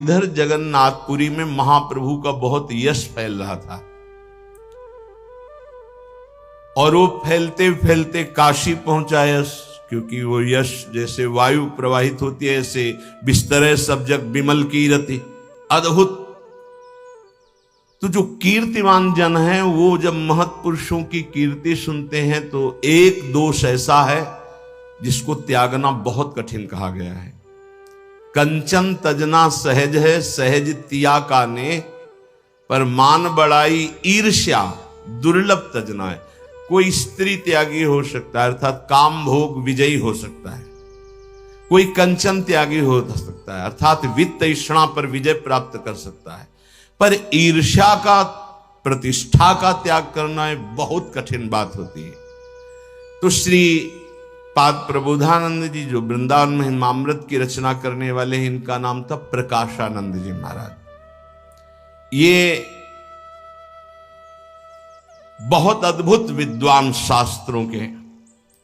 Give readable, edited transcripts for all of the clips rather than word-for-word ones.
इधर जगन्नाथपुरी में महाप्रभु का बहुत यश फैल रहा था और वो फैलते फैलते काशी पहुंचा यश, क्योंकि वो यश जैसे वायु प्रवाहित होती है ऐसे बिस्तरे सब जग विमल कीरति, अद्भुत। तो जो कीर्तिमान जन है वो जब महत पुरुषों की कीर्ति सुनते हैं तो एक दोष ऐसा है जिसको त्यागना बहुत कठिन कहा गया है। कंचन तजना सहज है, सहज तिया का ने, पर मान बड़ाई ईर्ष्या दुर्लभ तजना है। कोई स्त्री त्यागी हो सकता है, अर्थात काम भोग विजयी हो सकता है। कोई कंचन त्यागी हो सकता है, अर्थात वित्त तृष्णा पर विजय प्राप्त कर सकता है, पर ईर्ष्या का, प्रतिष्ठा का त्याग करना बहुत कठिन बात होती है। तो श्री पाद प्रबोधानंद जी जो वृंदावन में हिमामृत की रचना करने वाले हैं, इनका नाम था प्रकाशानंद जी महाराज। ये बहुत अद्भुत विद्वान, शास्त्रों के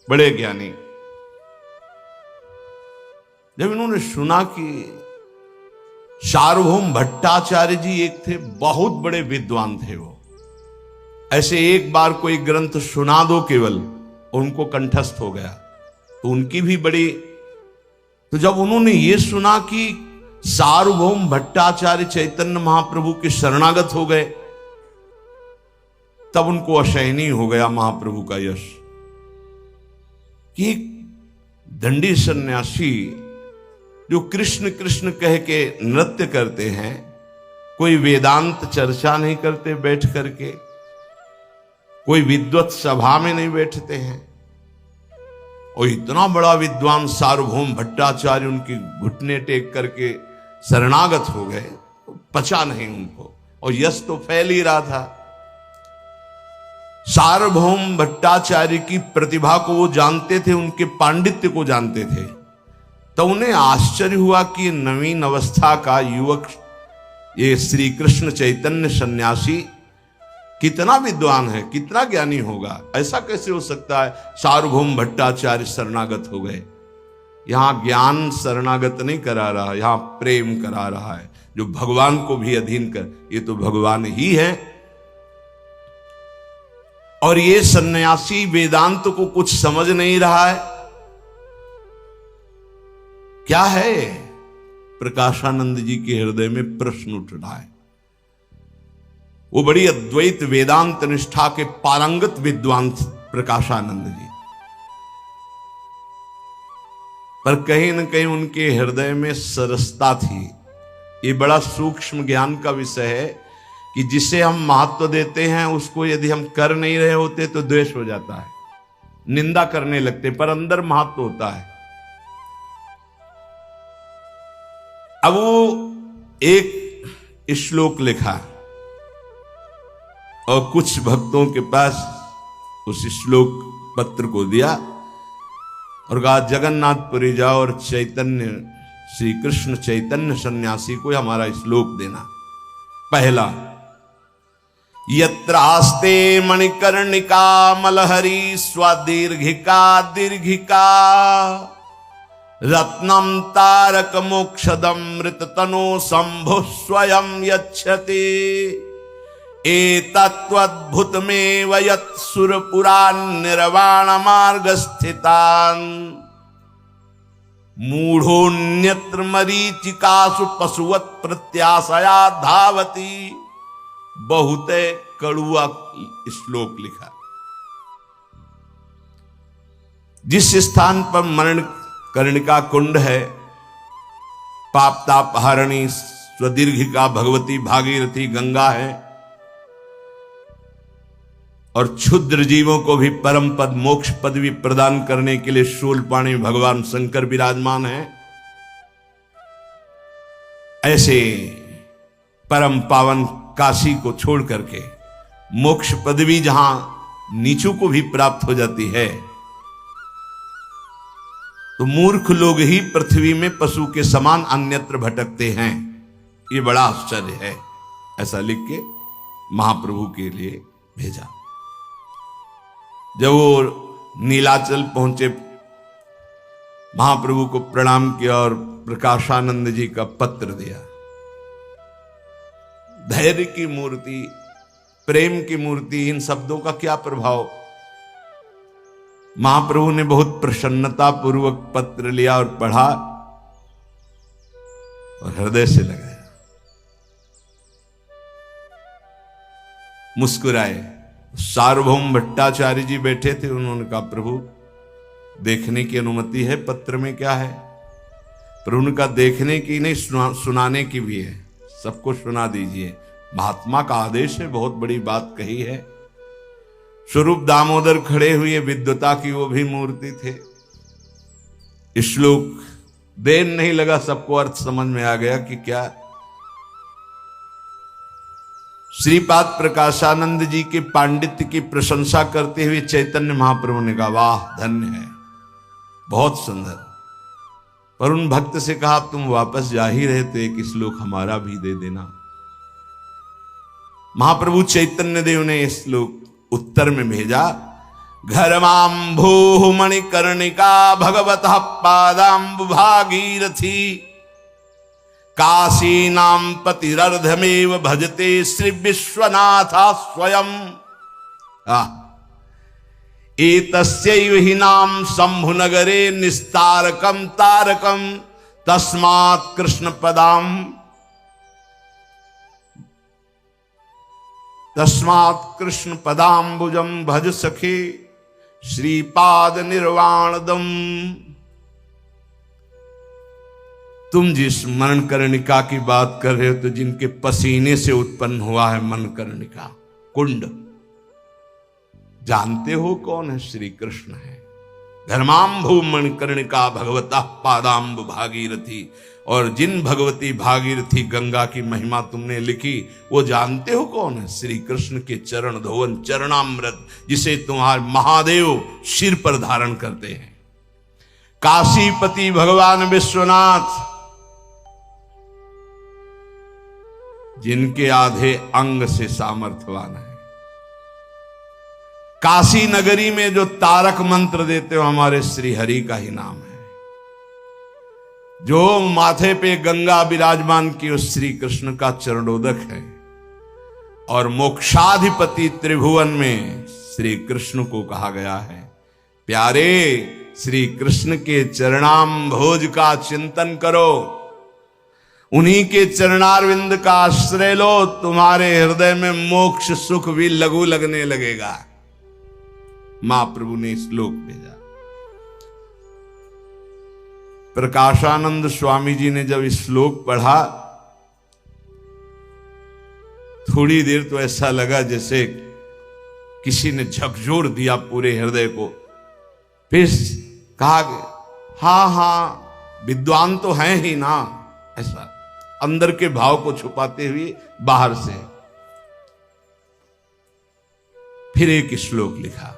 बड़े ज्ञानी। जब इन्होंने सुना कि सार्वभौम भट्टाचार्य जी एक थे, बहुत बड़े विद्वान थे वो, ऐसे एक बार कोई ग्रंथ सुना दो केवल, उनको कंठस्थ हो गया। तो उनकी भी बड़ी, तो जब उन्होंने ये सुना कि सार्वभौम भट्टाचार्य चैतन्य महाप्रभु के शरणागत हो गए, तब उनको असहनीय हो गया महाप्रभु का यश। कि दंडी सन्यासी जो कृष्ण कृष्ण कह के नृत्य करते हैं, कोई वेदांत चर्चा नहीं करते बैठ करके, कोई विद्वत सभा में नहीं बैठते हैं, और इतना बड़ा विद्वान सार्वभौम भट्टाचार्य उनके घुटने टेक करके शरणागत हो गए, पचा नहीं उनको, और यश तो फैल ही रहा था। सार्वभौम भट्टाचार्य की प्रतिभा को वो जानते थे, उनके पांडित्य को जानते थे। तो उन्हें आश्चर्य हुआ कि नवीन अवस्था का युवक, ये श्री कृष्ण चैतन्य सन्यासी कितना विद्वान है, कितना ज्ञानी होगा, ऐसा कैसे हो सकता है। सार्वभौम भट्टाचार्य शरणागत हो गए। यहां ज्ञान शरणागत नहीं करा रहा, यहां प्रेम करा रहा है, जो भगवान को भी अधीन कर, ये तो भगवान ही है। और ये सन्यासी वेदांत को कुछ समझ नहीं रहा है। क्या है? प्रकाशानंद जी के हृदय में प्रश्न उठ रहा है। वो बड़ी अद्वैत वेदांत निष्ठा के पारंगत विद्वान प्रकाशानंद जी, पर कहीं न कहीं उनके हृदय में सरसता थी। ये बड़ा सूक्ष्म ज्ञान का विषय है कि जिसे हम महत्व देते हैं उसको यदि हम कर नहीं रहे होते तो द्वेष हो जाता है, निंदा करने लगते, पर अंदर महत्व होता है। अब वो एक श्लोक लिखा और कुछ भक्तों के पास उस श्लोक पत्र को दिया और कहा जगन्नाथपुरी जाओ और चैतन्य, श्री कृष्ण चैतन्य सन्यासी को हमारा श्लोक देना। पहला, यत्रास्ते मणिकर्णिका मलहरी स्वदीर्घिका दीर्घिका, रत्नम तारक मोक्षदम मृत तनो शंभु स्वयं यच्छति, एतत्वद्भुतमेव यत्सुरपुरान् निर्वाण मार्ग स्थितान्, मूढ़ोऽन्यत्र मरीचिकासु पशुवत् प्रत्याशया धावति। बहुत कड़ुआ श्लोक लिखा। जिस स्थान पर मरण कर्णिका कुंड है, पाप ताप हरणी स्वदीर्घिका भगवती भागीरथी गंगा है, और क्षुद्र जीवों को भी परम पद मोक्ष पदवी प्रदान करने के लिए शूलपाणी भगवान शंकर विराजमान है, ऐसे परम पावन काशी को छोड़ करके मोक्ष पदवी जहां नीचों को भी प्राप्त हो जाती है, तो मूर्ख लोग ही पृथ्वी में पशु के समान अन्यत्र भटकते हैं। ये बड़ा आश्चर्य है। ऐसा लिख के महाप्रभु के लिए भेजा। जब वो नीलाचल पहुंचे, महाप्रभु को प्रणाम किया और प्रकाशानंद जी का पत्र दिया। धैर्य की मूर्ति, प्रेम की मूर्ति, इन शब्दों का क्या प्रभाव। महाप्रभु ने बहुत प्रसन्नता पूर्वक पत्र लिया और पढ़ा और हृदय से लगाया, मुस्कुराए। सार्वभौम भट्टाचार्य जी बैठे थे, उन्होंने कहा प्रभु देखने की अनुमति है, पत्र में क्या है। प्रभु ने कहा देखने की नहीं, सुनाने की भी है, सबको सुना दीजिए, महात्मा का आदेश है, बहुत बड़ी बात कही है। स्वरूप दामोदर खड़े हुए, विद्वता की वो भी मूर्ति थे। श्लोक देर नहीं लगा, सबको अर्थ समझ में आ गया कि क्या। श्रीपाद प्रकाशानंद जी के पांडित्य की प्रशंसा करते हुए चैतन्य महाप्रभु ने कहा वाह धन्य है, बहुत सुंदर। पर उन भक्त से कहा तुम वापस जा ही रहे थे, एक श्लोक हमारा भी दे देना। महाप्रभु चैतन्य देव ने इस श्लोक उत्तर में भेजा, घरमांभू मणिकर्णिका भगवतः पादाम्बु भागीरथी काशी नाम पतिरर्धमेव भजते श्री विश्वनाथा स्वयं। एतस्यैव हि नाम शंभुनगरे निस्तारकम तारकम तस्मात् कृष्ण पदाम तस्मात् कृष्ण पदाम्बुजम भज सखे श्रीपाद निर्वाणदम। तुम जिस मनकर्णिका की बात कर रहे हो, तो जिनके पसीने से उत्पन्न हुआ है मनकर्णिका कुंड, जानते हो कौन है? श्री कृष्ण है। धर्मांभु मणिकर्णिका भगवता पादाम्ब भागीरथी। और जिन भगवती भागीरथी गंगा की महिमा तुमने लिखी, वो जानते हो कौन है? श्री कृष्ण के चरण धोवन चरणामृत, जिसे तुम्हारे महादेव सिर पर धारण करते हैं। काशीपति भगवान विश्वनाथ, जिनके आधे अंग से सामर्थ्यवान है। काशी नगरी में जो तारक मंत्र देते हो, हमारे श्री हरि का ही नाम है। जो माथे पे गंगा विराजमान की, उस श्री कृष्ण का चरणोदक है। और मोक्षाधिपति त्रिभुवन में श्री कृष्ण को कहा गया है, प्यारे श्री कृष्ण के चरणाम्भोज का चिंतन करो, उन्हीं के चरणारविंद का आश्रय लो, तुम्हारे हृदय में मोक्ष सुख भी लघु लगने लगेगा। महाप्रभु ने श्लोक भेजा। प्रकाशानंद स्वामी जी ने जब इस श्लोक पढ़ा, थोड़ी देर तो ऐसा लगा जैसे किसी ने झकझोर दिया पूरे हृदय को। फिर कहा हाँ हाँ विद्वान तो हैं ही ना, ऐसा अंदर के भाव को छुपाते हुए बाहर से फिर एक श्लोक लिखा।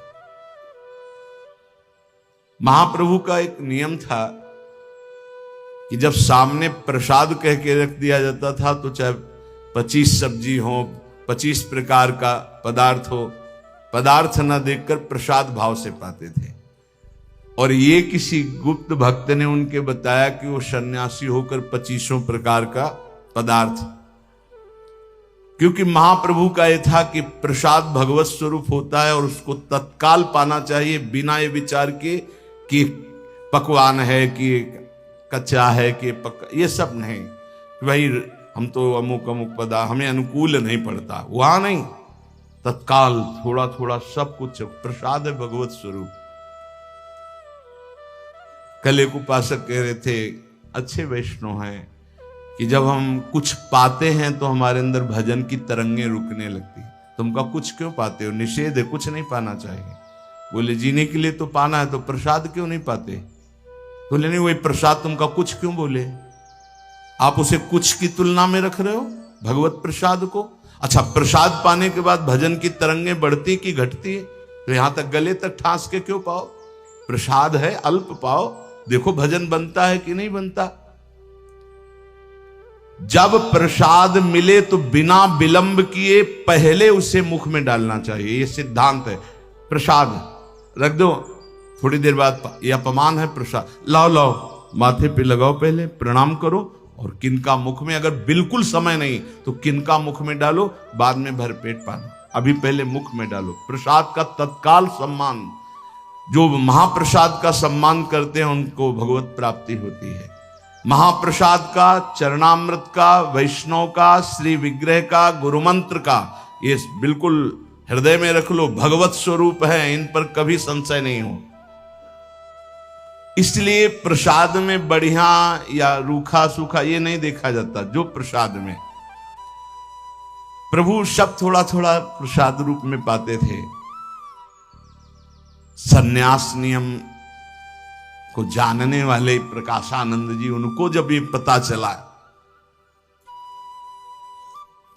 महाप्रभु का एक नियम था कि जब सामने प्रसाद कह के रख दिया जाता था, तो चाहे 25 सब्जी हो, 25 प्रकार का पदार्थ हो, पदार्थ न देखकर प्रसाद भाव से पाते थे। और ये किसी गुप्त भक्त ने उनके बताया कि वो सन्यासी होकर 25 प्रकार का पदार्थ, क्योंकि महाप्रभु का यह था कि प्रसाद भगवत स्वरूप होता है और उसको तत्काल पाना चाहिए, बिना ये विचार के कि पकवान है कि कच्चा है कि पक्का, ये सब नहीं। भाई हम तो अमुक अमुक पदार्थ हमें अनुकूल नहीं पड़ता, वहां नहीं, तत्काल थोड़ा थोड़ा सब कुछ प्रसाद है भगवत स्वरूप। कल एक उपासक कह रहे थे, अच्छे वैष्णव हैं कि जब हम कुछ पाते हैं तो हमारे अंदर भजन की तरंगें रुकने लगती। तुमका कुछ क्यों पाते हो? निषेध है, कुछ नहीं पाना चाहिए। बोले जीने के लिए तो पाना है, तो प्रसाद क्यों नहीं पाते? बोले नहीं, वही प्रसाद तुमका कुछ क्यों बोले? आप उसे कुछ की तुलना में रख रहे हो भगवत प्रसाद को। अच्छा, प्रसाद पाने के बाद भजन की तरंगें बढ़ती कि घटती है? तो यहां तक गले तक ठांस के क्यों पाओ? प्रसाद है, अल्प पाओ, देखो भजन बनता है कि नहीं बनता। जब प्रसाद मिले तो बिना विलंब किए पहले उसे मुख में डालना चाहिए, ये सिद्धांत है। प्रसाद रख दो, थोड़ी देर बाद ये अपमान है प्रसाद, लाओ लाओ माथे पे लगाओ, पहले प्रणाम करो और किनका मुख में, अगर बिल्कुल समय नहीं तो किनका मुख में डालो, बाद में भरपेट पाना, अभी पहले मुख में डालो। प्रसाद का तत्काल सम्मान, जो महाप्रसाद का सम्मान करते हैं उनको भगवत प्राप्ति होती है। महाप्रसाद का, चरणामृत का, वैष्णव का, श्री विग्रह का, गुरु मंत्र का, ये बिल्कुल हृदय में रख लो, भगवत स्वरूप है, इन पर कभी संशय नहीं हो। इसलिए प्रसाद में बढ़िया या रूखा सूखा ये नहीं देखा जाता। जो प्रसाद में प्रभु सब थोड़ा थोड़ा प्रसाद रूप में पाते थे। सन्यास नियम को जानने वाले प्रकाशानंद जी, उनको जब ये पता चला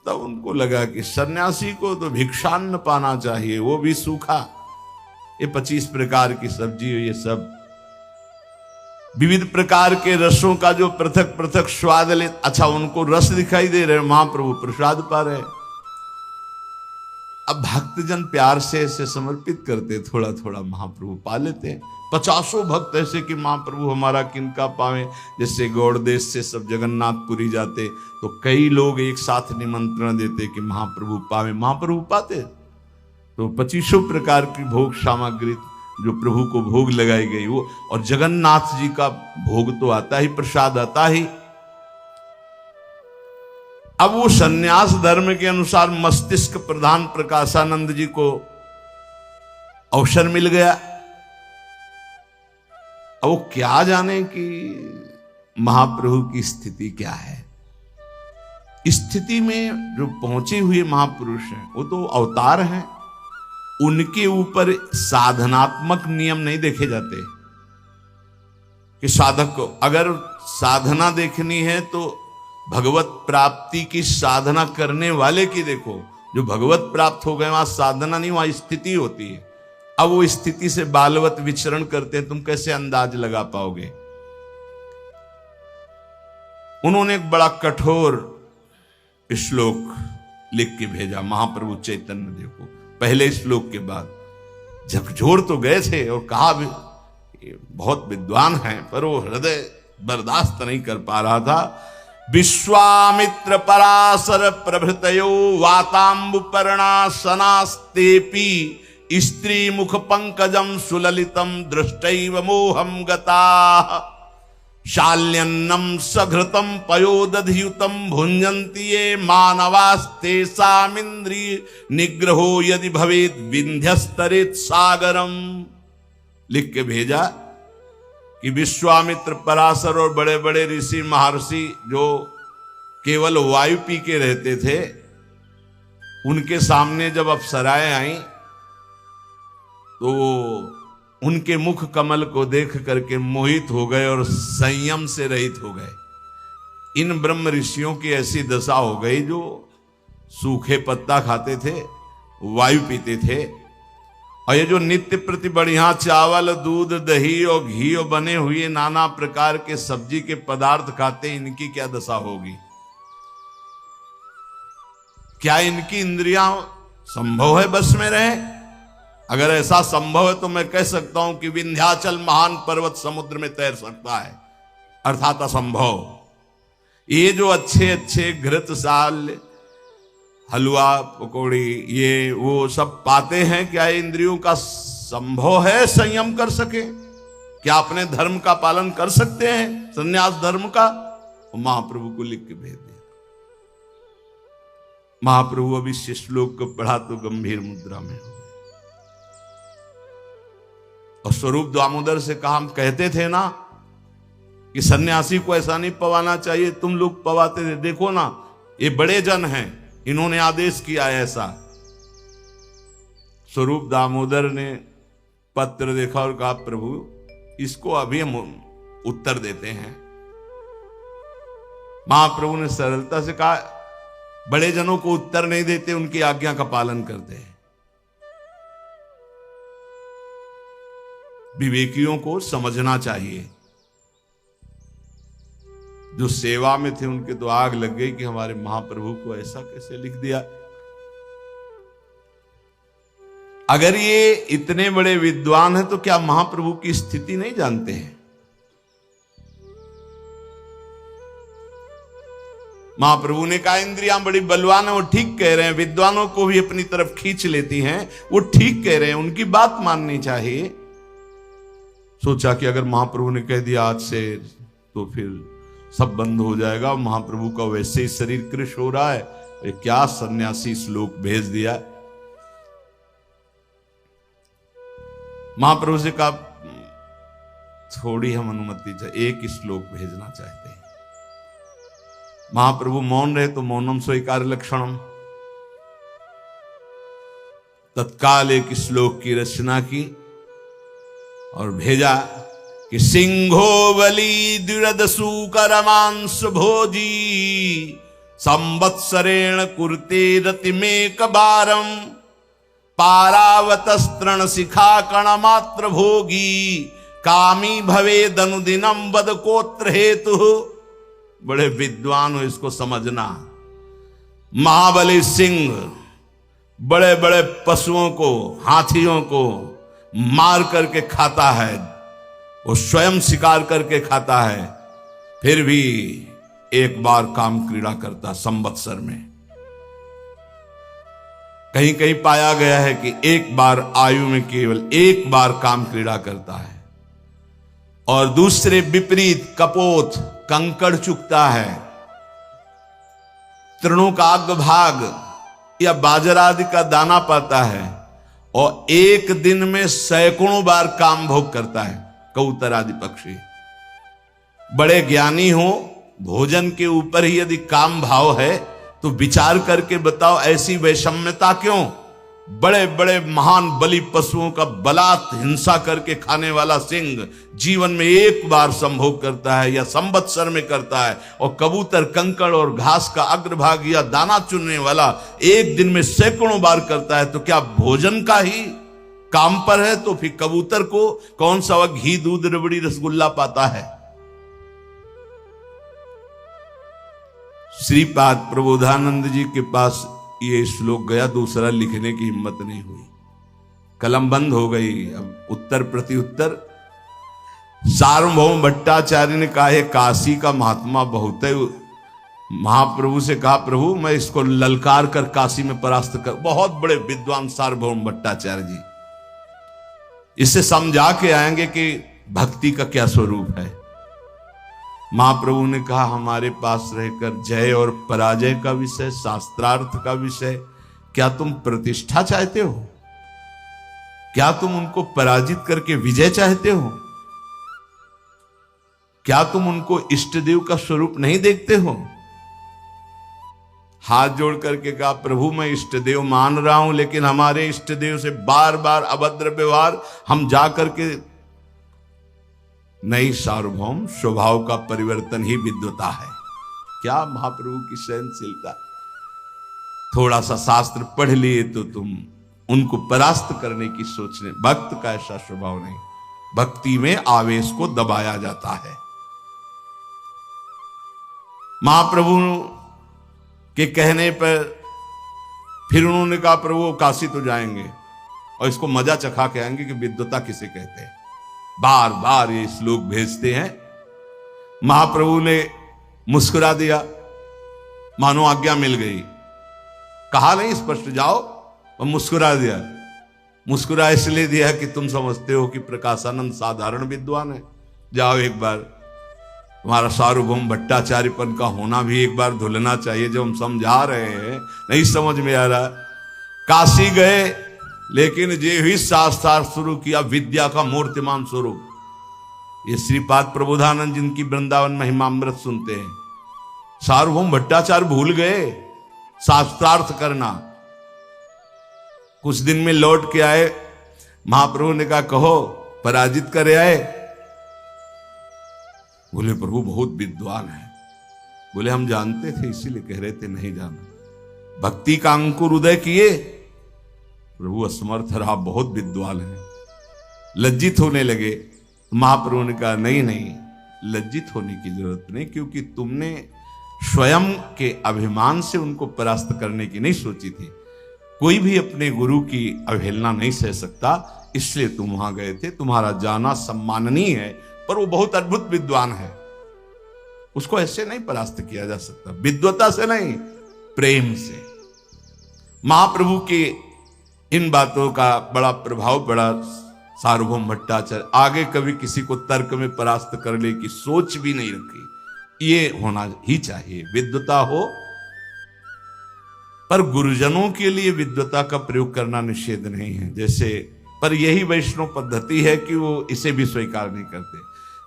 तब उनको लगा कि सन्यासी को तो भिक्षान्न पाना चाहिए, वो भी सूखा। ये 25 प्रकार की सब्जी, ये सब विविध प्रकार के रसों का जो पृथक पृथक स्वाद ले, अच्छा उनको रस दिखाई दे रहे, महाप्रभु प्रसाद पा रहे। अब भक्तजन प्यार से ऐसे समर्पित करते, थोड़ा थोड़ा महाप्रभु पा लेते। 50 भक्त ऐसे कि महाप्रभु हमारा किनका पावे। जैसे गौड़ देश से सब जगन्नाथपुरी जाते तो कई लोग एक साथ निमंत्रण देते कि महाप्रभु पावे, महाप्रभु पाते। तो 25 प्रकार की भोग सामग्री जो प्रभु को भोग लगाई गई वो, और जगन्नाथ जी का भोग तो आता ही, प्रसाद आता ही। अब वो सन्यास धर्म के अनुसार मस्तिष्क प्रधान प्रकाशानंद जी को अवसर मिल गया। अब वो क्या जाने कि महाप्रभु की स्थिति क्या है। स्थिति में जो पहुंचे हुए महापुरुष हैं वो तो अवतार हैं, उनके ऊपर साधनात्मक नियम नहीं देखे जाते कि साधक को अगर साधना देखनी है तो भगवत प्राप्ति की साधना करने वाले की देखो। जो भगवत प्राप्त हो गए वहां साधना नहीं, वहां स्थिति होती है। अब वो स्थिति से बालवत विचरण करते हैं, तुम कैसे अंदाज लगा पाओगे। उन्होंने एक बड़ा कठोर श्लोक लिख के भेजा महाप्रभु चैतन्य देव को। पहले श्लोक के बाद झकझोर तो गए थे और कहा भी बहुत विद्वान हैं, पर वो हृदय बर्दाश्त नहीं कर पा रहा था। विश्वामित्र पराशर प्रभृतयो वातांबुपर्णा सनास्तेपि स्त्री मुख पंकजम सुललितम दृष्टैव मोहम गताः शाल्यन्नम सघृतम पयोदधियुतम भुंजन्ति ये मानवास्तेषामिन्द्रिय निग्रहो यदि भवेत् विंध्यस्तरेत् सागरम। लिख के भेजा कि विश्वामित्र पराशर और बड़े बड़े ऋषि महर्षि जो केवल वायु पी के रहते थे, उनके सामने जब अप्सराएं आई तो उनके मुख कमल को देख करके मोहित हो गए और संयम से रहित हो गए। इन ब्रह्म ऋषियों की ऐसी दशा हो गई जो सूखे पत्ता खाते थे, वायु पीते थे, और ये जो नित्य प्रति बढ़िया चावल दूध दही और घी और बने हुए नाना प्रकार के सब्जी के पदार्थ खाते, इनकी क्या दशा होगी। क्या इनकी इंद्रियां संभव है बस में रहे। अगर ऐसा संभव है तो मैं कह सकता हूं कि विंध्याचल महान पर्वत समुद्र में तैर सकता है, अर्थात असंभव। ये जो अच्छे अच्छे घृत साल हलवा पकौड़ी ये वो सब पाते हैं, क्या इंद्रियों का संभव है संयम कर सके। क्या अपने धर्म का पालन कर सकते हैं, संन्यास धर्म का। महाप्रभु को लिख के भेज दिया। महाप्रभु अभी इस श्लोक को पढ़ा तो गंभीर मुद्रा में हो गए और स्वरूप दामोदर से कहा, हम कहते थे ना कि सन्यासी को ऐसा नहीं पवाना चाहिए, तुम लोग पवाते थे, देखो ना ये बड़े जन हैं, इन्होंने आदेश किया ऐसा। स्वरूप दामोदर ने पत्र देखा और कहा, प्रभु इसको अभी हम उत्तर देते हैं। महाप्रभु ने सरलता से कहा, बड़े जनों को उत्तर नहीं देते, उनकी आज्ञा का पालन करते हैं। विवेकियों को समझना चाहिए। जो सेवा में थे उनके तो आग लग गई कि हमारे महाप्रभु को ऐसा कैसे लिख दिया। अगर ये इतने बड़े विद्वान हैं तो क्या महाप्रभु की स्थिति नहीं जानते हैं। महाप्रभु ने कहा इंद्रियां बड़ी बलवान है, वो ठीक कह रहे हैं, विद्वानों को भी अपनी तरफ खींच लेती हैं, वो ठीक कह रहे हैं, उनकी बात माननी चाहिए। सोचा कि अगर महाप्रभु ने कह दिया आज से तो फिर सब बंद हो जाएगा। महाप्रभु का वैसे ही शरीर कृश हो रहा है, क्या सन्यासी श्लोक भेज दिया। महाप्रभु से कहा थोड़ी हम अनुमति चाहिए, एक श्लोक भेजना चाहते हैं। महाप्रभु मौन रहे तो मौनम स्वीकार लक्षणम। तत्काल एक श्लोक की रचना की और भेजा कि सिंहो बलि द्विरदसु करमांस भोजी संवत्सरेण कुर्ते रतिमेक बारम पारावतस्तृण शिखा कण मात्र भोगी कामी भवे दनुदिनम बद कोत्र हेतु। बड़े विद्वान हो, इसको समझना। महाबली सिंह बड़े बड़े पशुओं को, हाथियों को मार करके खाता है, वो स्वयं शिकार करके खाता है, फिर भी एक बार काम क्रीड़ा करता संवत्सर में। कहीं कहीं पाया गया है कि एक बार आयु में केवल एक बार काम क्रीड़ा करता है। और दूसरे विपरीत कपोत कंकड़ चुकता है, तृणों का अग्रभाग या बाजरा आदि का दाना पाता है, और एक दिन में सैकड़ों बार काम भोग करता है। कबूतर आदि पक्षी बड़े ज्ञानी हो, भोजन के ऊपर ही यदि काम भाव है तो विचार करके बताओ ऐसी वैषम्यता क्यों। बड़े बड़े महान बलि पशुओं का बलात् हिंसा करके खाने वाला सिंह जीवन में एक बार संभोग करता है या संवत्सर में करता है, और कबूतर कंकड़ और घास का अग्रभाग या दाना चुनने वाला एक दिन में सैकड़ों बार करता है। तो क्या भोजन का ही काम पर है, तो फिर कबूतर को कौन सा वह घी दूध रबड़ी रसगुल्ला पाता है। श्रीपाद प्रबोधानंद जी के पास ये श्लोक गया, दूसरा लिखने की हिम्मत नहीं हुई, कलम बंद हो गई। अब उत्तर प्रति उत्तर। सार्वभौम भट्टाचार्य ने कहा है काशी का महात्मा बहुत है। महाप्रभु से कहा प्रभु मैं इसको ललकार कर काशी में परास्त कर। बहुत बड़े विद्वान सार्वभौम भट्टाचार्य जी, इससे समझा के आएंगे कि भक्ति का क्या स्वरूप है। महाप्रभु ने कहा हमारे पास रहकर जय और पराजय का विषय, शास्त्रार्थ का विषय, क्या तुम प्रतिष्ठा चाहते हो? क्या तुम उनको पराजित करके विजय चाहते हो? क्या तुम उनको इष्ट देव का स्वरूप नहीं देखते हो? हाथ जोड़ करके कहा प्रभु मैं इष्ट देव मान रहा हूं, लेकिन हमारे इष्ट देव से बार बार अभद्र व्यवहार, हम जा करके नहीं। सार्वभौम स्वभाव का परिवर्तन ही विद्वता है। क्या महाप्रभु की सहनशीलता। थोड़ा सा शास्त्र पढ़ लिए तो तुम उनको परास्त करने की सोचने। भक्त का ऐसा स्वभाव नहीं, भक्ति में आवेश को दबाया जाता है। महाप्रभु के कहने पर फिर उन्होंने कहा प्रभु काशी तो जाएंगे और इसको मजा चखा के आएंगे कि विद्वता किसे कहते हैं। बार बार ये श्लोक भेजते हैं। महाप्रभु ने मुस्कुरा दिया, मानो आज्ञा मिल गई। कहा नहीं स्पष्ट जाओ, और मुस्कुरा दिया। मुस्कुरा इसलिए दिया कि तुम समझते हो कि प्रकाशानंद साधारण विद्वान है। जाओ एक बार, तुम्हारा सार्वभौम भट्टाचार्यपन का होना भी एक बार धुलना चाहिए। जब हम समझा रहे हैं नहीं समझ में आ रहा। काशी गए, लेकिन जे ही शास्त्रार्थ शुरू किया, विद्या का मूर्तिमान स्वरूप। ये श्रीपाद प्रबोधानंद जिनकी वृंदावन महिमामृत सुनते हैं, सार्वभौम भट्टाचार्य भूल गए शास्त्रार्थ करना। कुछ दिन में लौट के आए, महाप्रभु ने कहा कहो पराजित करे आए। बोले प्रभु बहुत विद्वान है। बोले हम जानते थे इसीलिए कह रहे थे, नहीं जाना। भक्ति का अंकुर उदय किए, प्रभु असमर्थ रहा, बहुत विद्वान है। लज्जित होने लगे। महाप्रभु ने कहा नहीं नहीं, लज्जित होने की जरूरत नहीं, क्योंकि तुमने स्वयं के अभिमान से उनको परास्त करने की नहीं सोची थी। कोई भी अपने गुरु की अवहेलना नहीं सह सकता, इसलिए तुम वहां गए थे। तुम्हारा जाना सम्माननीय है, पर वो बहुत अद्भुत विद्वान है। उसको ऐसे नहीं परास्त किया जा सकता, विद्वता से नहीं, प्रेम से। महाप्रभु के इन बातों का बड़ा प्रभाव पड़ा सार्वभौम भट्टाचार्य, आगे कभी किसी को तर्क में परास्त करने की सोच भी नहीं रखी। ये होना ही चाहिए, विद्वता हो, पर गुरुजनों के लिए विद्वता का प्रयोग करना निषेध नहीं है। जैसे, पर यही वैष्णव पद्धति है कि वो इसे भी स्वीकार नहीं करते।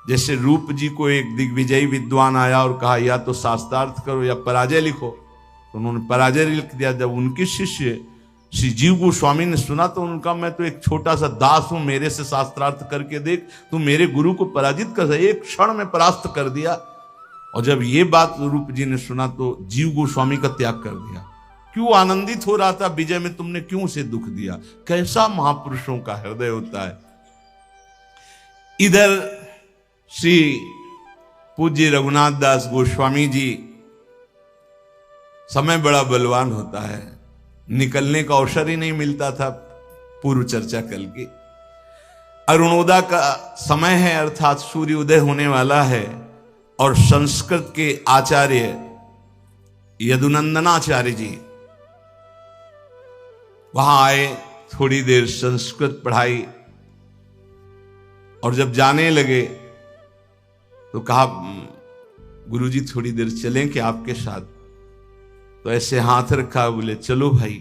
जैसे रूप जी को एक दिग्विजयी विद्वान आया और कहा या तो शास्त्रार्थ करो या पराजय लिखो, तो उन्होंने पराजय लिख दिया। जब उनके शिष्य श्री जीव गोस्वामी ने सुना तो उनका, मैं तो एक छोटा सा दास हूं, मेरे से शास्त्रार्थ करके देख, तू मेरे गुरु को पराजित कर, एक क्षण में परास्त कर दिया। और जब ये बात रूप जी ने सुना तो जीव गोस्वामी का त्याग कर दिया। क्यों आनंदित हो रहा था विजय में, तुमने क्यों उसे दुख दिया? कैसा महापुरुषों का हृदय होता है। इधर श्री पूज्य रघुनाथ दास गोस्वामी जी, समय बड़ा बलवान होता है, निकलने का अवसर ही नहीं मिलता था। पूर्व चर्चा कल की अरुणोदय का समय है, अर्थात सूर्य उदय होने वाला है, और संस्कृत के आचार्य यदुनंदनाचार्य जी वहां आए, थोड़ी देर संस्कृत पढ़ाई, और जब जाने लगे तो कहा गुरुजी थोड़ी देर चलें कि आपके साथ? तो ऐसे हाथ रखा, बोले चलो भाई।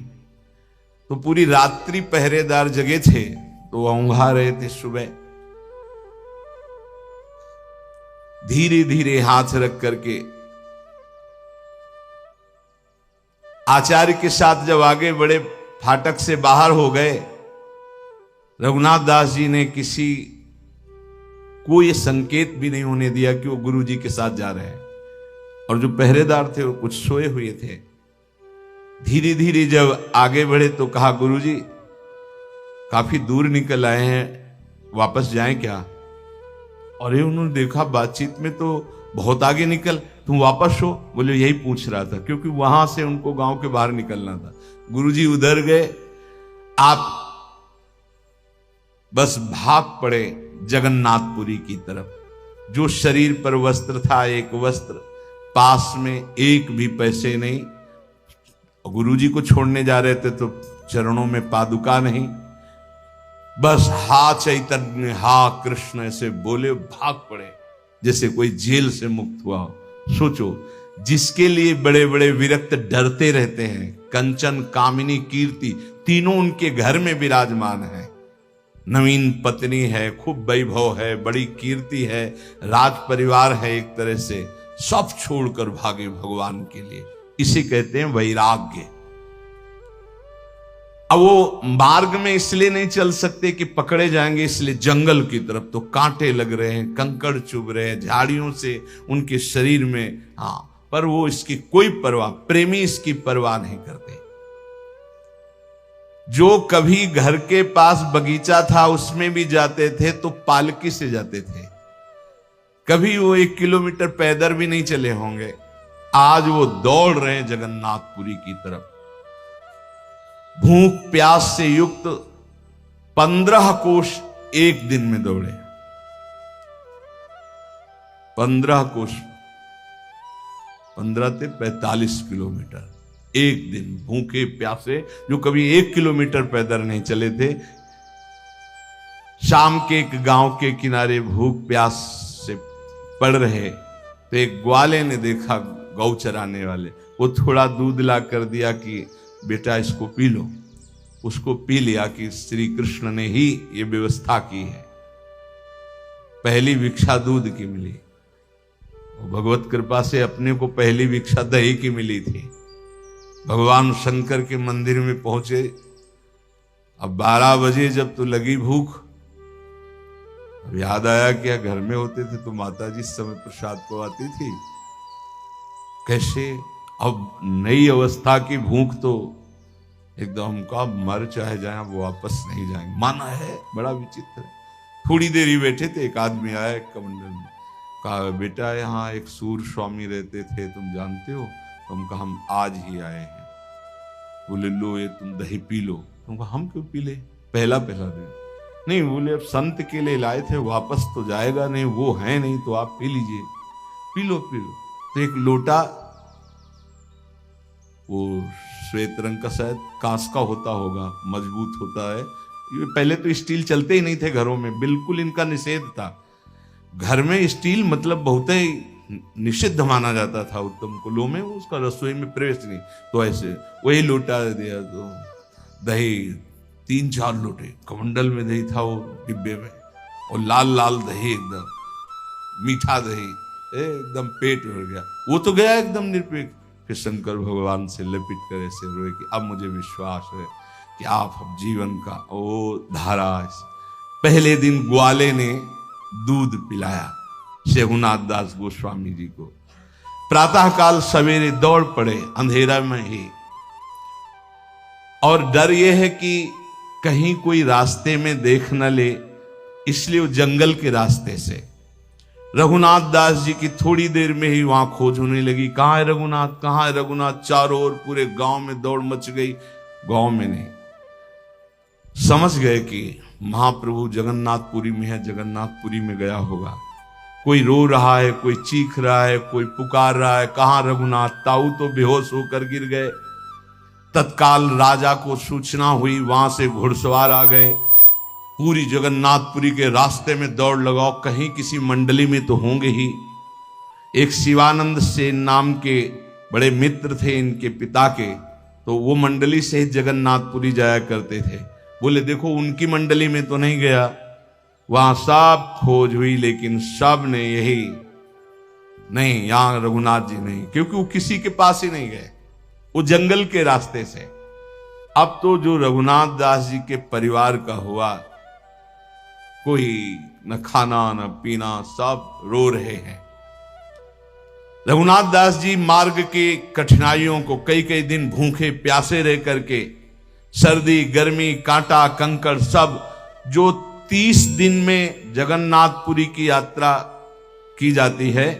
तो पूरी रात्रि पहरेदार जगे थे, तो वह ऊंघा रहे थे। सुबह धीरे धीरे हाथ रख करके आचार्य के साथ जब आगे बढ़े, फाटक से बाहर हो गए, रघुनाथ दास जी ने किसी को ये संकेत भी नहीं होने दिया कि वो गुरु जी के साथ जा रहे हैं। और जो पहरेदार थे वो कुछ सोए हुए थे। धीरे धीरे जब आगे बढ़े तो कहा गुरुजी काफी दूर निकल आए हैं, वापस जाएं क्या? और ये उन्होंने देखा बातचीत में तो बहुत आगे निकल, तुम वापस हो? बोले यही पूछ रहा था, क्योंकि वहां से उनको गांव के बाहर निकलना था। गुरुजी उधर गए, आप बस भाग पड़े जगन्नाथपुरी की तरफ। जो शरीर पर वस्त्र था, एक वस्त्र, पास में एक भी पैसे नहीं। गुरुजी को छोड़ने जा रहे थे तो चरणों में पादुका नहीं, बस हा चैतन्य हा कृष्ण ऐसे बोले, भाग पड़े जैसे कोई जेल से मुक्त हुआ हो। सोचो, जिसके लिए बड़े बड़े विरक्त डरते रहते हैं, कंचन कामिनी कीर्ति तीनों उनके घर में विराजमान है। नवीन पत्नी है, खूब वैभव है, बड़ी कीर्ति है, राज परिवार है, एक तरह से सब छोड़कर भागे भगवान के लिए। इसे कहते हैं वैराग्य। अब वो मार्ग में इसलिए नहीं चल सकते कि पकड़े जाएंगे, इसलिए जंगल की तरफ तो कांटे लग रहे हैं, कंकड़ चुभ रहे हैं, झाड़ियों से उनके शरीर में, हाँ, पर वो इसकी कोई परवाह, प्रेमी इसकी परवाह नहीं करते। जो कभी घर के पास बगीचा था उसमें भी जाते थे तो पालकी से जाते थे, कभी वो 1 किलोमीटर पैदल भी नहीं चले होंगे। आज वो दौड़ रहे हैं जगन्नाथपुरी की तरफ। भूख प्यास से युक्त 15 कोश एक दिन में दौड़े। 15 कोश, 15 से 45 किलोमीटर एक दिन, भूखे प्यासे, जो कभी 1 किलोमीटर पैदल नहीं चले थे। शाम के एक गांव के किनारे भूख प्यास से पड़ रहे तो एक ग्वाले ने देखा, गौ चराने वाले, वो थोड़ा दूध ला कर दिया कि बेटा इसको पी लो। उसको पी लिया कि श्री कृष्ण ने ही ये व्यवस्था की है। पहली भिक्षा दूध की मिली, भगवत कृपा से अपने को पहली भिक्षा दही की मिली थी। भगवान शंकर के मंदिर में पहुंचे, अब 12 बजे जब तो लगी भूख। अब याद आया कि घर में होते थे तो माता जी इस समय प्रसाद पवाती थी, कैसे अब नई अवस्था की भूख तो एकदम का मर चाहे जाए वो वापस नहीं जाएंगे, माना है। बड़ा विचित्र। थोड़ी देर ही बैठे थे, एक आदमी आया एक कमंडल में, कहा बेटा यहाँ एक सूर स्वामी रहते थे, तुम जानते हो? तुम कहा हम आज ही आए हैं। बोले लो ये तुम दही पी लो। तुम कहा हम क्यों पी ले, पहला दिन? नहीं, बोले अब संत के लिए लाए थे, वापस तो जाएगा नहीं, वो है नहीं तो आप पी लीजिए। P low P low. तो एक लोटा, वो श्वेत रंग का शायद कांच का होता होगा, मजबूत होता है। ये पहले तो स्टील चलते ही नहीं थे घरों में, बिल्कुल इनका निषेध था। घर में स्टील मतलब बहुत ही निषिद्ध माना जाता था उत्तम कुलों में, उसका रसोई में प्रवेश नहीं। तो ऐसे वही लोटा दिया, तो दही 3-4 लोटे, कमंडल में दही था वो डिब्बे में, और लाल लाल दही, एकदम मीठा दही, एकदम पेट भर गया। वो तो गया एकदम निरपेक्ष। फिर शंकर भगवान से लपिट कर ऐसे रोए कि अब मुझे विश्वास है कि आप अब जीवन का वो धारा। पहले दिन ग्वाले ने दूध पिलाया शेहुनाथ दास गोस्वामी जी को। प्रातःकाल सवेरे दौड़ पड़े अंधेरा में ही, और डर यह है कि कहीं कोई रास्ते में देख न ले, इसलिए वो जंगल के रास्ते से। रघुनाथ दास जी की थोड़ी देर में ही वहां खोज होने लगी, कहां है रघुनाथ, कहां है रघुनाथ। चारों ओर पूरे गांव में दौड़ मच गई। गांव में नहीं, समझ गए कि महाप्रभु जगन्नाथपुरी में है, जगन्नाथपुरी में गया होगा। कोई रो रहा है, कोई चीख रहा है, कोई पुकार रहा है, कहां रघुनाथ। ताऊ तो बेहोश होकर गिर गए। तत्काल राजा को सूचना हुई, वहां से घुड़सवार आ गए। पूरी जगन्नाथपुरी के रास्ते में दौड़ लगाओ, कहीं किसी मंडली में तो होंगे ही। एक शिवानंद सेन नाम के बड़े मित्र थे इनके पिता के, तो वो मंडली से जगन्नाथपुरी जाया करते थे। बोले देखो उनकी मंडली में तो नहीं गया। वहां सब खोज हुई, लेकिन सब ने यही, नहीं यहां रघुनाथ जी नहीं, क्योंकि वो किसी के पास ही नहीं गए, वो जंगल के रास्ते से। अब तो जो रघुनाथ दास जी के परिवार का हुआ, कोई न खाना न पीना, सब रो रहे हैं। रघुनाथ दास जी मार्ग की कठिनाइयों को, कई कई दिन भूखे प्यासे रह करके, सर्दी गर्मी कांटा कंकड़ सब, जो 30 दिन में जगन्नाथपुरी की यात्रा की जाती है,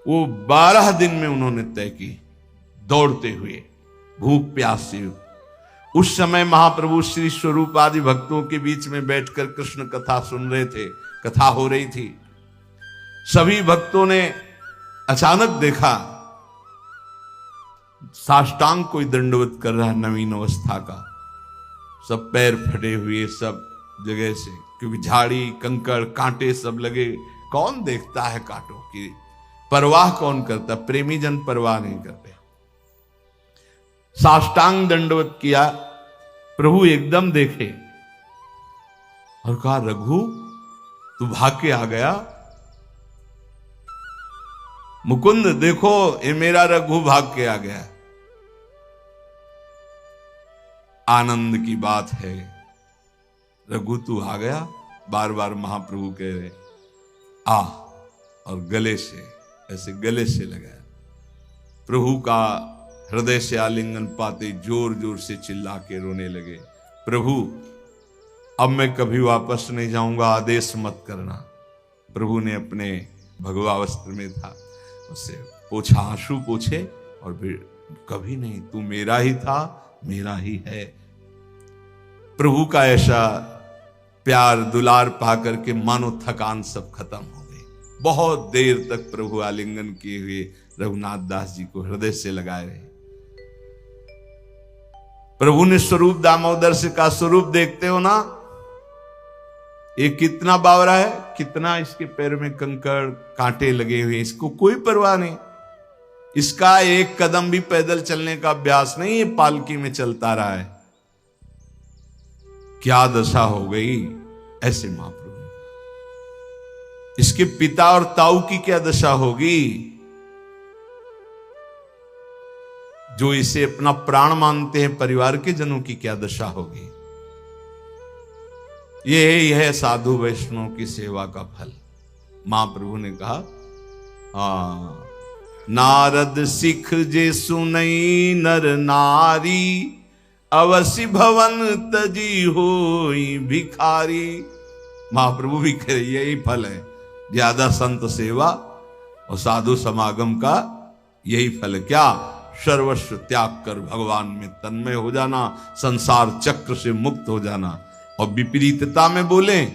वो 12 दिन में उन्होंने तय की, दौड़ते हुए भूख प्यास से। उस समय महाप्रभु श्री स्वरूप आदि भक्तों के बीच में बैठकर कृष्ण कथा सुन रहे थे, कथा हो रही थी। सभी भक्तों ने अचानक देखा साष्टांग कोई दंडवत कर रहा है, नवीन अवस्था का, सब पैर फटे हुए सब जगह से, क्योंकि झाड़ी कंकड़ कांटे सब लगे। कौन देखता है कांटों की, परवाह कौन करता, प्रेमी जन परवाह नहीं करते। साष्टांग दंडवत किया, प्रभु एकदम देखे और कहा रघु तू भाग के आ गया। मुकुंद देखो ये मेरा रघु भाग के आ गया। आनंद की बात है, रघु तू आ गया। बार बार महाप्रभु कह रहे आ, और गले से ऐसे गले से लगाया। प्रभु का हृदय से आलिंगन पाते जोर जोर से चिल्ला के रोने लगे, प्रभु अब मैं कभी वापस नहीं जाऊंगा, आदेश मत करना। प्रभु ने अपने भगवा वस्त्र में था, उससे पोछा, आंसू पोछे, और फिर कभी नहीं, तू मेरा ही था, मेरा ही है। प्रभु का ऐसा प्यार दुलार पा करके मानो थकान सब खत्म हो गई। बहुत देर तक प्रभु आलिंगन किए हुए रघुनाथ दास जी को हृदय से लगाए रहे। प्रभु ने स्वरूप दामोदर से कहा, स्वरूप देखते हो ना, ये कितना बावरा है, कितना इसके पैर में कंकड़ कांटे लगे हुए, इसको कोई परवाह नहीं, इसका एक कदम भी पैदल चलने का अभ्यास नहीं, ये पालकी में चलता रहा है। क्या दशा हो गई ऐसे महाप्रभु ने। इसके पिता और ताऊ की क्या दशा होगी, जो इसे अपना प्राण मानते हैं, परिवार के जनों की क्या दशा होगी। ये है साधु वैष्णव की सेवा का फल। महाप्रभु ने कहा, नारद सिख जे सुनई नर नारी, अवश्य भवन तजी होई भिखारी। महाप्रभु भी कह रही है, यही फल है, ज्यादा संत सेवा और साधु समागम का यही फल है। क्या, सर्वस्व त्याग कर भगवान में तन्मय हो जाना, संसार चक्र से मुक्त हो जाना। और विपरीतता में बोले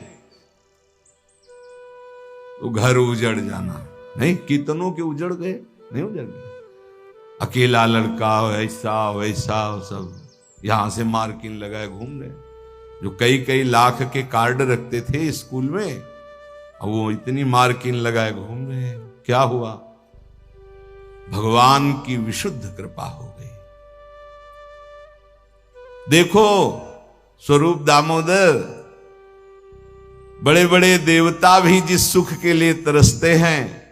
तो घर उजड़ जाना, नहीं, कितनों के उजड़ गए, नहीं उजड़ गए। अकेला लड़का ऐसा वैसा सब यहां से मार्किन लगाए घूम रहे, जो कई कई लाख के कार्ड रखते थे स्कूल में, अब वो इतनी मार्किन लगाए घूम रहे हैं। क्या हुआ? भगवान की विशुद्ध कृपा हो गई। देखो स्वरूप दामोदर, बड़े बड़े देवता भी जिस सुख के लिए तरसते हैं,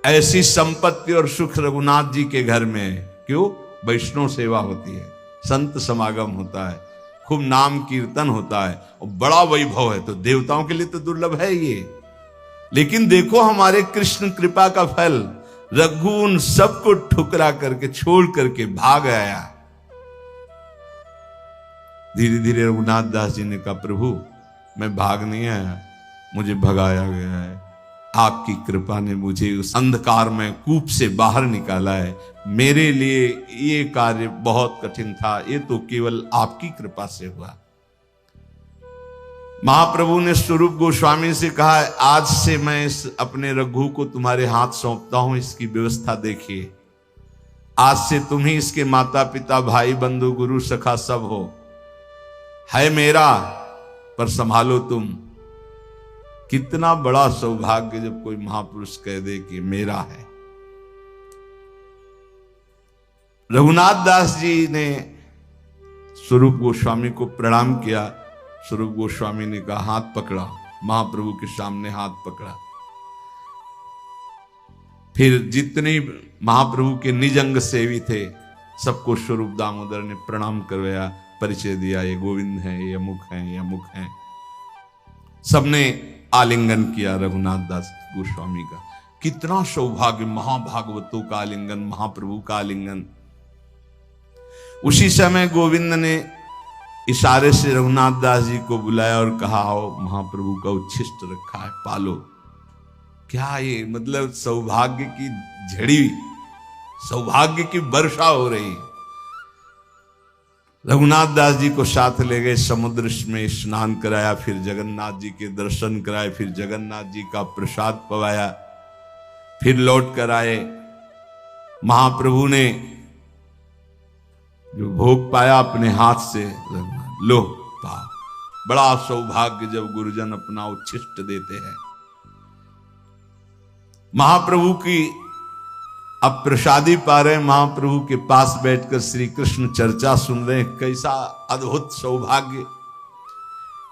ऐसी संपत्ति और सुख रघुनाथ जी के घर में है। क्यों? वैष्णव सेवा होती है, संत समागम होता है, खूब नाम कीर्तन होता है और बड़ा वैभव है। तो देवताओं के लिए तो दुर्लभ है ये। लेकिन देखो हमारे कृष्ण कृपा का फल, रघु उन सबको ठुकरा करके छोड़ करके भाग आया। धीरे धीरे रघुनाथ दास जी ने कहा, प्रभु मैं भाग नहीं आया, मुझे भगाया गया है। आपकी कृपा ने मुझे उस अंधकार में कूप से बाहर निकाला है। मेरे लिए ये कार्य बहुत कठिन था, ये तो केवल आपकी कृपा से हुआ। महाप्रभु ने स्वरूप गोस्वामी से कहा, आज से मैं इस अपने रघु को तुम्हारे हाथ सौंपता हूं, इसकी व्यवस्था देखिए। आज से तुम ही इसके माता पिता भाई बंधु गुरु सखा सब हो। है मेरा पर संभालो तुम। कितना बड़ा सौभाग्य जब कोई महापुरुष कह दे कि मेरा है। रघुनाथ दास जी ने स्वरूप गोस्वामी को प्रणाम किया। स्वरूप गोस्वामी ने कहा, हाथ पकड़ा, महाप्रभु के सामने हाथ पकड़ा। फिर जितने महाप्रभु के निज अंग सेवी थे सबको स्वरूप दामोदर ने प्रणाम करवाया, परिचय दिया, ये गोविंद हैं, ये अमुक हैं, ये अमुक हैं। सबने आलिंगन किया रघुनाथ दास गोस्वामी का। कितना सौभाग्य, महाभागवतों का आलिंगन, महाप्रभु का आलिंगन। उसी समय गोविंद ने इशारे से रघुनाथ दास जी को बुलाया और कहा, आओ महाप्रभु का उच्छिष्ट रखा है, पालो। क्या ये मतलब सौभाग्य की झड़ी, सौभाग्य की वर्षा हो रही। रघुनाथ दास जी को साथ ले गए, समुद्र में स्नान कराया, फिर जगन्नाथ जी के दर्शन कराए, फिर जगन्नाथ जी का प्रसाद पवाया, फिर लौट कर आए। महाप्रभु ने जो भोग पाया अपने हाथ से, लो पाओ। बड़ा सौभाग्य जब गुरुजन अपना उच्छिष्ट देते हैं। महाप्रभु की अब प्रसादी पा रहे, महाप्रभु के पास बैठकर श्री कृष्ण चर्चा सुन रहे हैं। कैसा अद्भुत सौभाग्य।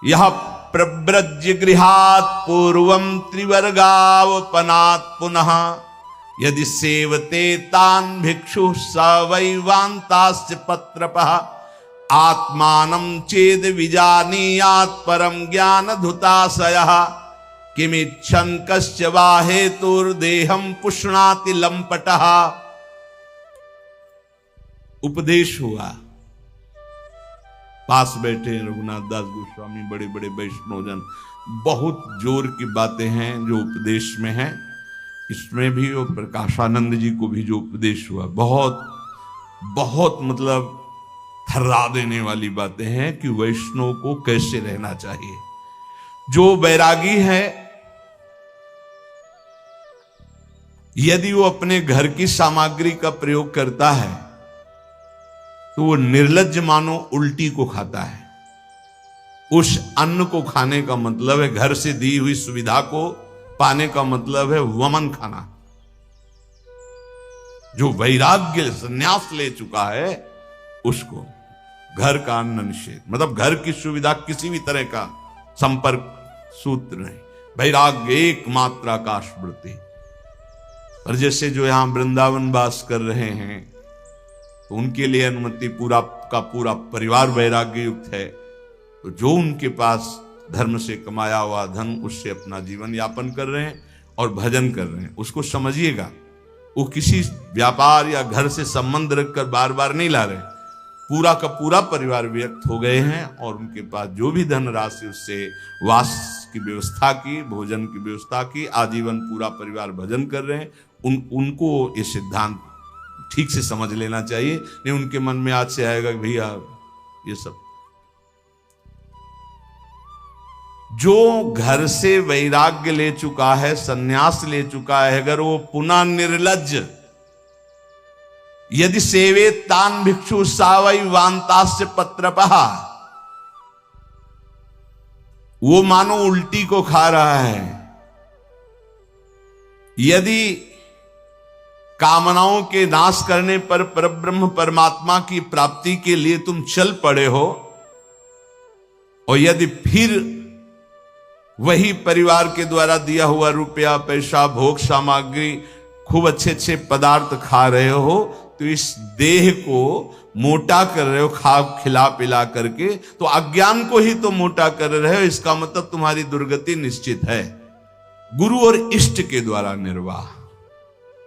यह प्रव्रज्य गृहात् पूर्वम त्रिवर्गावपनात् पुनः यदि सेवते तान् भिक्षु स वैवान्तास्य पत्रपः आत्मानं चेद विजानीयात् परम ज्ञान धुताशयः किमिच्छन् कस्य वा हेतुर्देहं पुष्णाति लंपटः। उपदेश हुआ। पास बैठे रघुनाथ दास गोस्वामी, बड़े बड़े वैष्णवजन। बहुत जोर की बातें हैं जो उपदेश में हैं। इसमें भी वो प्रकाशानंद जी को भी जो उपदेश हुआ, बहुत बहुत मतलब थर्रा देने वाली बातें हैं कि वैष्णव को कैसे रहना चाहिए। जो बैरागी है, यदि वो अपने घर की सामग्री का प्रयोग करता है तो वो निर्लज्ज मानो उल्टी को खाता है। उस अन्न को खाने का मतलब है, घर से दी हुई सुविधा को पाने का मतलब है वमन खाना। जो वैराग्य संन्यास ले चुका है उसको घर का अन्न निषेध, मतलब घर की सुविधा किसी भी तरह का संपर्क सूत्र नहीं। वैराग्य एकमात्र आकाश वृत्ति। और जैसे जो यहां वृंदावन वास कर रहे हैं तो उनके लिए अनुमति, पूरा का पूरा परिवार वैराग्य युक्त है। तो जो उनके पास धर्म से कमाया हुआ धन, उससे अपना जीवन यापन कर रहे हैं और भजन कर रहे हैं, उसको समझिएगा। वो किसी व्यापार या घर से संबंध रखकर बार बार नहीं ला रहे। पूरा का पूरा परिवार व्यक्त हो गए हैं और उनके पास जो भी धन राशि, उससे वास की व्यवस्था की, भोजन की व्यवस्था की, आजीवन पूरा परिवार भजन कर रहे हैं। उनको ये सिद्धांत ठीक से समझ लेना चाहिए। नहीं उनके मन में आज से आएगा कि भैया ये सब जो घर से वैराग्य ले चुका है, सन्यास ले चुका है, अगर वो पुनः निर्लज्ज यदि सेवे तान भिक्षु सावई वांतास्य पत्रपहा, वो मानो उल्टी को खा रहा है। यदि कामनाओं के नाश करने पर परब्रह्म परमात्मा की प्राप्ति के लिए तुम चल पड़े हो, और यदि फिर वही परिवार के द्वारा दिया हुआ रुपया पैसा भोग सामग्री खूब अच्छे अच्छे पदार्थ खा रहे हो, तो इस देह को मोटा कर रहे हो खा खिला पिला करके, तो अज्ञान को ही तो मोटा कर रहे हो। इसका मतलब तुम्हारी दुर्गति निश्चित है। गुरु और इष्ट के द्वारा निर्वाह,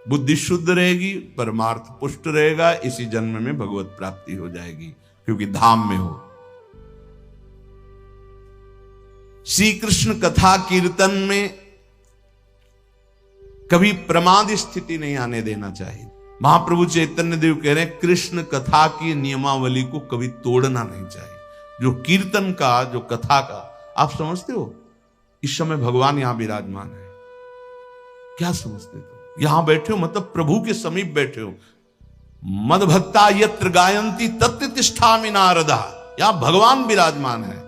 बुद्धि शुद्ध रहेगी, परमार्थ पुष्ट रहेगा, इसी जन्म में भगवत प्राप्ति हो जाएगी, क्योंकि धाम में हो। श्री कृष्ण कथा कीर्तन में कभी प्रमाद स्थिति नहीं आने देना चाहिए। महाप्रभु चैतन्य देव कह रहे हैं कृष्ण कथा की नियमावली को कभी तोड़ना नहीं चाहिए। जो कीर्तन का, जो कथा का, आप समझते हो इस समय भगवान यहां विराजमान है, क्या समझते हो? यहां बैठे हो मतलब प्रभु के समीप बैठे हो। मद भक्ता यत्र गायंती तत्र तिष्ठामि नारदा, यहां भगवान विराजमान है।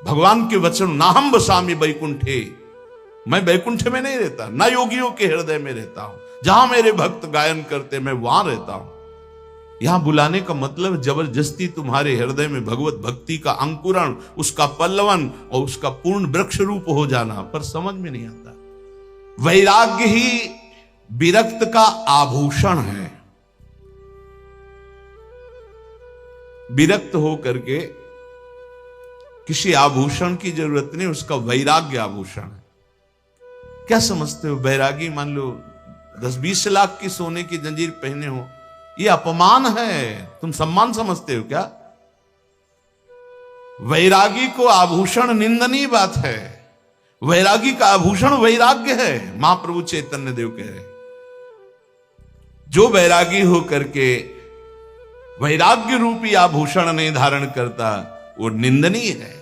भगवान के वचन, नाहम बसामि वैकुंठे, मैं वैकुंठ में नहीं रहता, ना योगियों के हृदय में रहता हूं। जहां मेरे भक्त गायन करते मैं वहां रहता हूं। यहां बुलाने का मतलब जबरदस्ती तुम्हारे हृदय में भगवत भक्ति का अंकुरण, उसका पल्लवन और उसका पूर्ण वृक्ष रूप हो जाना, पर समझ में नहीं आता। वैराग्य ही विरक्त का आभूषण है। विरक्त हो करके किसी आभूषण की जरूरत नहीं, उसका वैराग्य आभूषण है। क्या समझते हो? वैरागी मान लो 10-20 लाख की सोने की जंजीर पहने हो, यह अपमान है, तुम सम्मान समझते हो क्या? वैरागी को आभूषण निंदनीय बात है। वैरागी का आभूषण वैराग्य है। महाप्रभु चैतन्य देव कह रहे, जो वैरागी हो करके वैराग्य रूपी आभूषण नहीं धारण करता, वो निंदनीय है।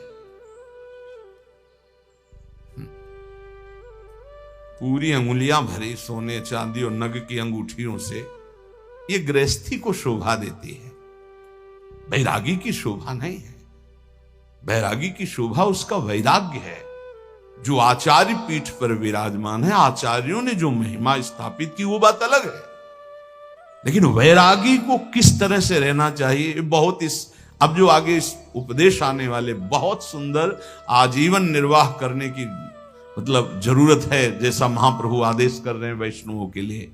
पूरी अंगुलियां भरी सोने चांदी और नग की अंगूठियों से ये गृहस्थी को शोभा देती है, वैरागी की शोभा नहीं है। वैरागी की शोभा उसका वैराग्य है, जो आचार्य पीठ पर विराजमान है। आचार्यों ने जो महिमा स्थापित की वो बात अलग है, लेकिन वैरागी को किस तरह से रहना चाहिए, बहुत अब जो आगे इस उपदेश आने वाले बहुत सुंदर आजीवन निर्वाह करने की मतलब जरूरत है, जैसा महाप्रभु आदेश कर रहे हैं वैष्णवों के लिए।